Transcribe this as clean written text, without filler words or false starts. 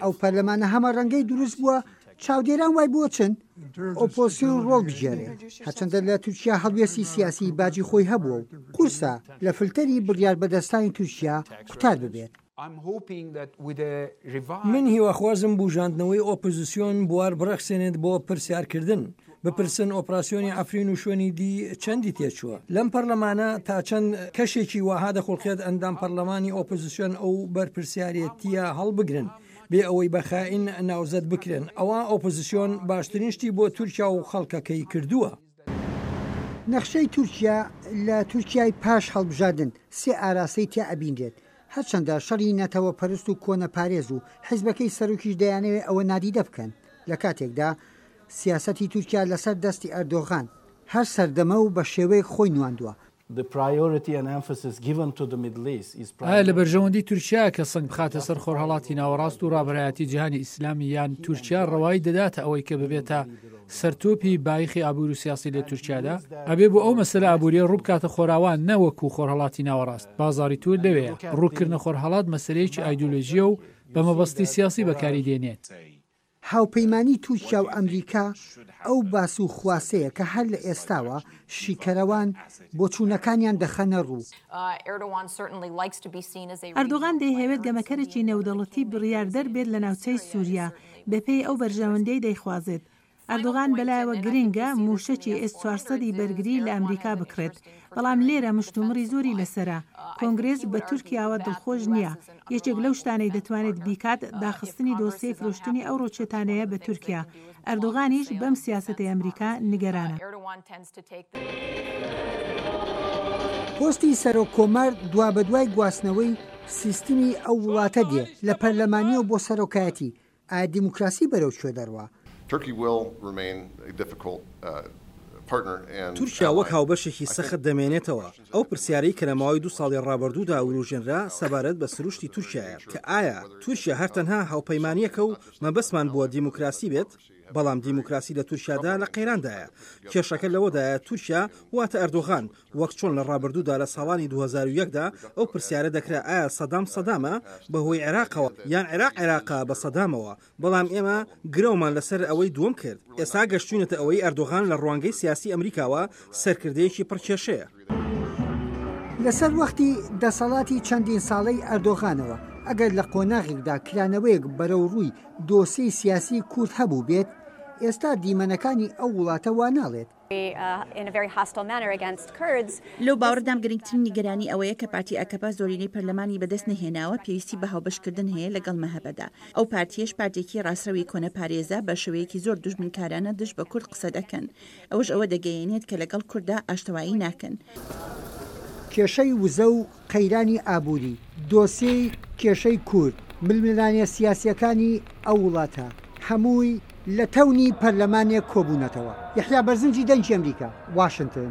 ئەو پەرلەمانە هەمە ڕەنگەی دروست بووە چاودێران وای بۆ چن ئۆپۆسیۆن ڕۆڵ بژێرێ هەچەندە لە تورکیا هەڵوێستی سیاسی باجی خۆی هەبووە و قورسە لە فلتەری بڕیار بەدەستانی تورکیا قوتار ببێت. من هیواخوازم بوژاندنەوەی ئۆپۆزیسیۆن بوار بڕەخسێنێت بۆ پرسیارکردن بپرسن ئۆپراسیۆنی ئەفرین و شوێنی دی چەندی تێچووە لەم پەرلەمانە تا چەند کەشێکی وەها دەخۆڵخێت ئەندام پەرلەمانی ئۆپۆزیسیۆن ئەو بەرپرسیارەتیە هەڵبگرن بێ ئەوەی بەخائین ناوزەت بکرێن ئەوە ئۆپۆزیسیۆن باشترین شتی بۆ تورکیا و خەڵکەکەی کردووە. نەخشەی تورکیا لە تورکیای پاش هەڵبژاردن سێ ئاراستەی تیا ئەبینرێت هەرچەندە شەڕی نەتەوە پەرست و کۆنە پارێز و حیزبەکەی سەرۆکیش دەیانەوێت ئەوە نادیدە بکەن لە کاتێکدا سیاسەتی تورکیا لەسەر دەستی ئەردۆغان هەر سەردەمە و بە شێوەی خۆی نواندووە. ئایا لە بەرژەوەندی تورکیا کە سنگ بخاتە سەر خۆرهەڵاتی ناوەڕاست و ڕابەرایەتی جیهانی ئیسلامی یان تورکیا ڕەوایی دەداتە ئەوەی کە ببێتە سەرتۆپی بایخی ئابوور و سیاسی لە تورکیادا ئەبێ بۆ ئەو مەسەلە ئابووریە ڕووبکاتە خۆراوان نەوەکو خۆرهەڵاتی ناوەڕاست بازاری تور لەوەیە ڕووکردنە خۆرهەڵات مەسەلەیەکی ئایدۆلۆژیە و بە مەبەستی سیاسی بەکاری دێنێت. هاوپەیمانی تورکیا و ئەمریکا ئەو باس و خواسەیە کە هەر لە ئێستاوە شیکەرەوان بۆ چوونەکانیان دەخەنە ڕوو. ئەردۆغان دەیهەوێت گەمەکەرێکی نێودەوڵەتی بڕیاردەر بێت لە ناوچەی سووریا بەپێی ئەو بەرژەوەندەی دەیخوازێت. ئەردۆغان بەلایەوە گرنگە موشەکی S-400 بەرگری لە ئەمریکا بکرێت بەڵام لێرە مشتومڕی زۆری لەسرە کۆنگرێس بە تورکیاوە دڵخۆش نییە یەکێک لەو شتانەی دەتوانێت بیکات داخستنی دۆسیەی فرۆشتنی ئەو ڕۆچێتانەیە بە تورکیا ئەردۆغانیش بەم سیاسەتی ئەمریکا نیگەرانە. پۆستی سەرۆکۆمەر دوا بە دوای گواستنەوەی سیستمی ئەو وڵاتە دێ لە پەرلەمانیەوە بۆ سەرۆکایەتی ئایا دیموکراسی بەرەو کوێ دەڕوا. تورکیا وەک هاوبەشێکی سەخت دەمێنێتەوە ئەو پرسیارەی کە لە ماوەی 2 ساڵی ڕابردوودا وروژێنرا سەبارەت بە سروشتی تورکیایە کە ئایا تورکیا هەرتەنها هاوپەیمانیەکە و مەبەستمان بووە دیموکراسی بێت بەڵام دیموکراسی لە تورکیادا لە قەیراندایە کێشەکە لەوەدایە تورکیا واتە ئەردۆغان وەک چۆن لە ڕابردوودا لە ساڵانی 2001دا ئەو پرسیارە دەکرا ئایا سەدامە بەهۆی عێراقەوە یان عێراقا بە سەدامەوە بەڵام ئێمە گرەومان لەسەر ئەوەی دووەم کرد ئێستا گەشتوونەتە ئەوەی ئەردۆغان لە ڕوانگەی سیاسی ئەمریکاوە سەرکردەیەکی پڕکێشەیە. لەسەر وەختی دەسەڵاتی چەندین ساڵەی ئەردۆغانەوە ئەگەر لە قۆناغێکدا کرانەوەیەک بەرەو ڕووی دۆسەی سیاسی کورد هەبوو بێت ئێستا دیمەنەکانی ئەو وڵاتە واناڵێت. لەو باوەڕدام گرنگترین نیگەرانی ئەوەیە کە پارتی ئەکەپا زۆرینەی پەرلەمانی بەدەست نەهێناوە پێویستی بە هاوبەشکردن هەیە لەگەڵ مەهەبەدا ئەو پارتیەش پارتێکی ڕاستەوەی کۆنە پارێزە بە شێوەیەکی زۆر دوژمنکارانە دژ بە کورد قسە دەکەن ئەوش ئەوە دەگەیەنێت کە لەگەڵ کووردا ئاشتەوایی ناکەن. کێشەی وزە و قەیرانی ئابووری دۆسیەی کێشەی کورد ململانیە سیاسیەکانی ئەو وڵاتە هەمووی لە تەونی پەرلەمانێک کۆبوونەتەوە. یحیا بەرزنجی دەنگی ئەمریکا واشنگتن.